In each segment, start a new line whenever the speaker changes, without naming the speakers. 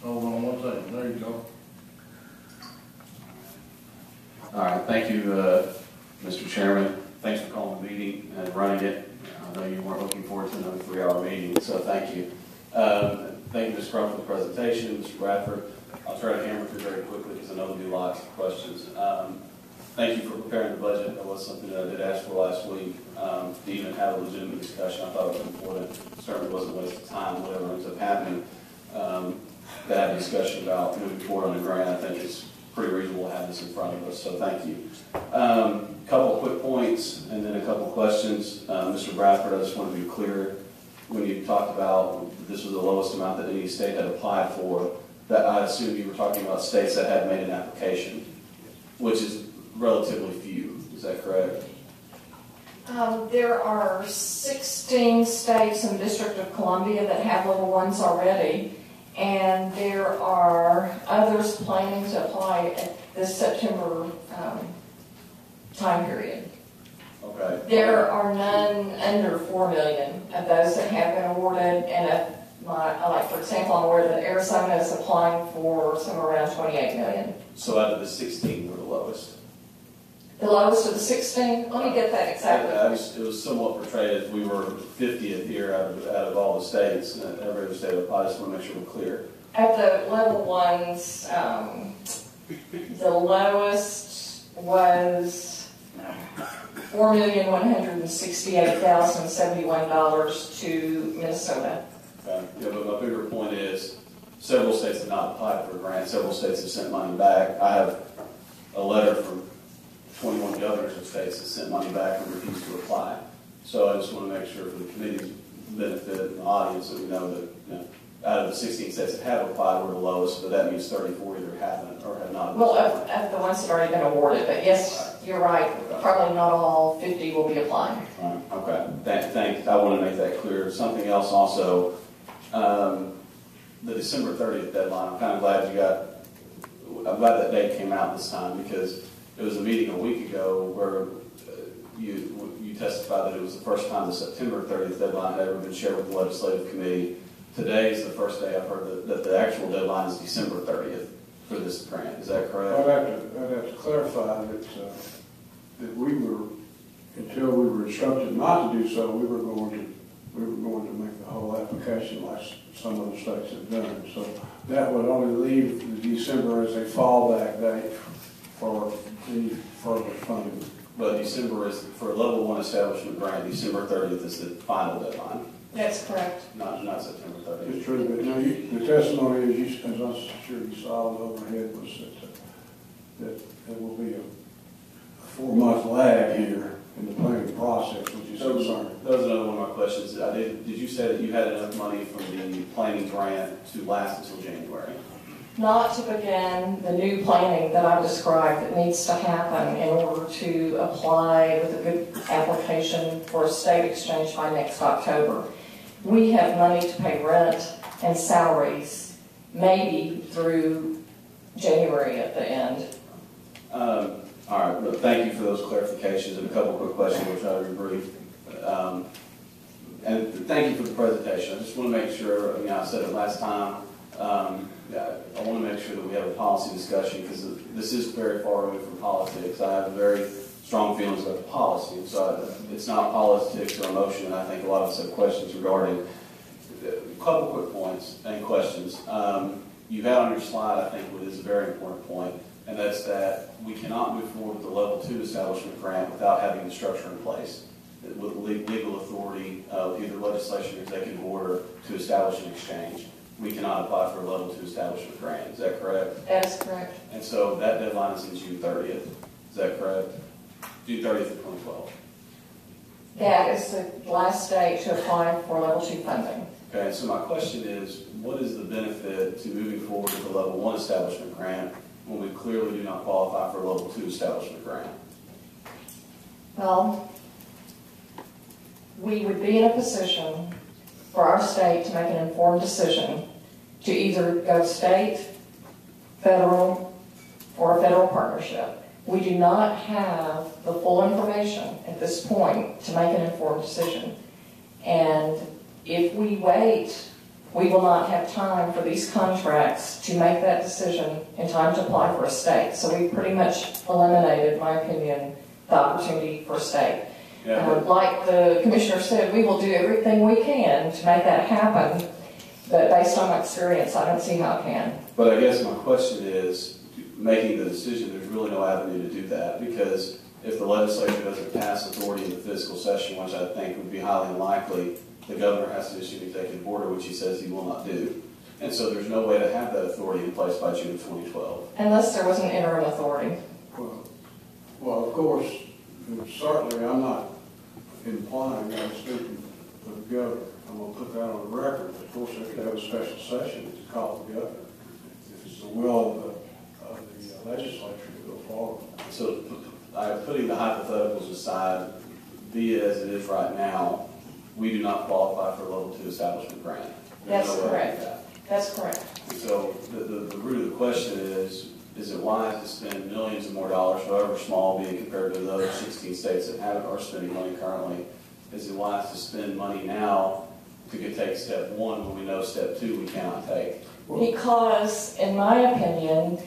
Hold on one second, there you go.
All right, thank you, Mr. Chairman. Thanks for calling the meeting and running it. I know you weren't looking forward to another 3-hour meeting, so thank you. Thank you, Ms. Crum, for the presentation. Mr. Bradford, I'll try to hammer through very quickly because I know there'll be lots of questions. Thank you for preparing the budget. That was something that I did ask for last week. To even have a legitimate discussion, I thought it was important. It certainly wasn't a waste of time, whatever ends up happening. To have a discussion about moving forward on the grant, I think it's pretty reasonable to have this in front of us, so thank you. Couple of quick points and then a couple of questions. Mr. Bradford, I just want to be clear, when you talked about this was the lowest amount that any state had applied for, that I assume you were talking about states that had made an application, which is relatively few. Is that correct?
There are 16 states in the District of Columbia that have level 1s already, and there are others planning to apply at this September time period.
Okay.
There are none under 4 million of those that have been awarded, and like for example, I'm aware that Arizona is applying for somewhere around 28 million.
So out of the 16 were the lowest?
The lowest of the 16? Let me get that exactly.
It was somewhat portrayed as we were 50th here out of all the states, and every other state applied. I just want to make sure we're clear.
At the level 1s, the lowest was $4,168,071 to Minnesota.
Okay. Yeah, but my bigger point is several states have not applied for a grant. Several states have sent money back. I have a letter from 21 governors of states that sent money back and refused to apply. So I just want to make sure for the committee's benefit and the audience that we know that out of the 16 states that have applied, we're the lowest, but that means 34 either haven't or have not.
Well, of the ones that have already been awarded, but yes, you're right. Okay. Probably not all 50 will be applying.
Right. Okay. Thanks. I want to make that clear. Something else also, the December 30th deadline. I'm kind of glad I'm glad that date came out this time because it was a meeting a week ago where you testified that it was the first time the September 30th deadline had ever been shared with the legislative committee. Today is the first day I've heard that the actual deadline is December 30th for this grant. Is that correct?
I'd have to clarify that we were, until we were instructed not to do so, we were going to make the whole application like some other states have done. So that would only leave the December as a fallback date for any further funding.
But December is, for a level 1 establishment grant, December 30th is the final deadline.
That's correct.
Not September 30th.
It's true, but no, the testimony, as I'm sure you saw the overhead, was that there will be a 4-month lag here in the planning process, which is concerning.
That was another one of my questions. Did you say that you had enough money from the planning grant to last until January?
Not to begin the new planning that I described that needs to happen in order to apply with a good application for a state exchange by next October. We have money to pay rent and salaries maybe through January at the end.
All right, well, thank you for those clarifications and a couple of quick questions. We'll try to be brief. And thank you for the presentation. I just want to make sure, I said it last time, I want to make sure that we have a policy discussion because this is very far away from politics. I have very strong feelings about the policy, and so it's not politics or emotion. I think a lot of us have questions regarding a couple quick points and questions. You had on your slide, I think, what is a very important point, and that's that we cannot move forward with the level 2 establishment grant without having the structure in place with legal authority of either legislation or executive order to establish an exchange. We cannot apply for a level 2 establishment grant. Is that correct?
That is correct.
And so that deadline is in June 30th. Is that correct? June 30th of 2012.
That is the last date to apply for level 2 funding.
Okay, so my question is, what is the benefit to moving forward with a level 1 establishment grant when we clearly do not qualify for a level 2 establishment grant?
Well, we would be in a position for our state to make an informed decision to either go state, federal, or a federal partnership. We do not have the full information at this point to make an informed decision. And if we wait we will not have time for these contracts to make that decision in time to apply for a state. So we pretty much eliminated, in my opinion, the opportunity for a state.
Yeah,
Like the commissioner said, we will do everything we can to make that happen, but based on my experience, I don't see how it can.
but I guess my question is, making the decision, there's really no avenue to do that, because if the legislature doesn't pass authority in the fiscal session, which I think would be highly unlikely, the governor has to issue an executive order, which he says he will not do. And so there's no way to have that authority in place by June of 2012.
Unless there was an interim authority.
Well, of course, certainly I'm not implying I'm speaking for the governor. I'm going to put that on the record. Of course, they could have a special session to call the governor. It's the will of the legislature to go forward.
So putting the hypotheticals aside, be it as it is right now, we do not qualify for a level 2 establishment grant. There's
That's
no way to do
correct.
that.
That's correct.
So the root of the question is it wise to spend millions of more dollars, however small, being compared to the other 16 states that are spending money currently? Is it wise to spend money now to take step 1 when we know step 2 we cannot take?
Because, in my opinion,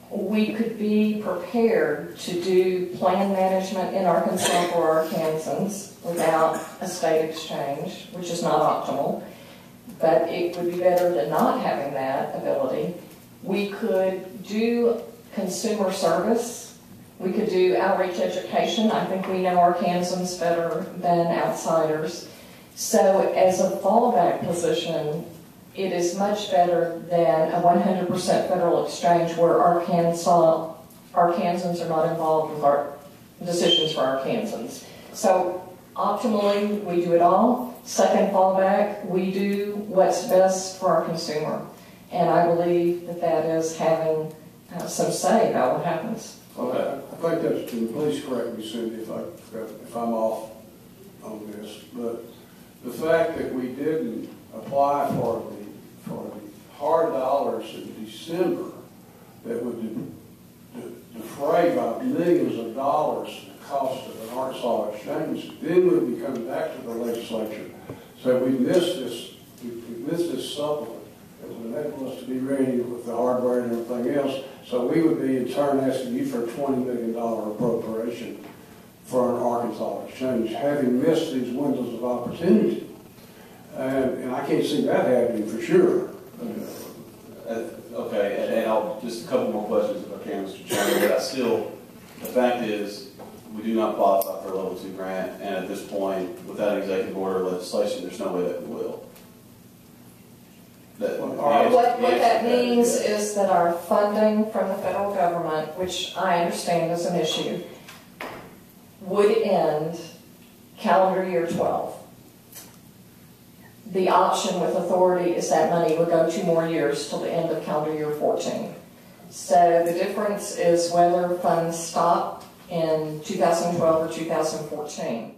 we could be prepared to do plan management in Arkansas for Arkansans without a state exchange, which is not optimal. But it would be better than not having that ability. We could do consumer service. We could do outreach education. I think we know Arkansans better than outsiders. So as a fallback position, it is much better than a 100% federal exchange where Arkansans are not involved with our decisions for Arkansans. So optimally, we do it all. Second fallback, we do what's best for our consumer. And I believe that that is having some say about what happens.
Well, I think that's true. Please correct me, Cindy, if I'm off on this. But the fact that we didn't apply for the hard dollars in December that would defray by millions of dollars the cost of an Arkansas exchange, then we'd be coming back to the legislature. So we missed this supplement that would enable us to be ready with the hardware and everything else. So we would be in turn asking you for a $20 million appropriation for an Arkansas exchange, having missed these windows of opportunity. And I can't see that happening for sure.
Okay, and I'll just a couple more questions if I can, Mr. Chairman. But the fact is, we do not qualify for a level 2 grant, and at this point, without an executive order or legislation, there's no way that we will.
What that means is that our funding from the federal government, which I understand is an issue, would end calendar year 12. The option with authority is that money would go 2 more years till the end of calendar year 14. So the difference is whether funds stop in 2012 or 2014.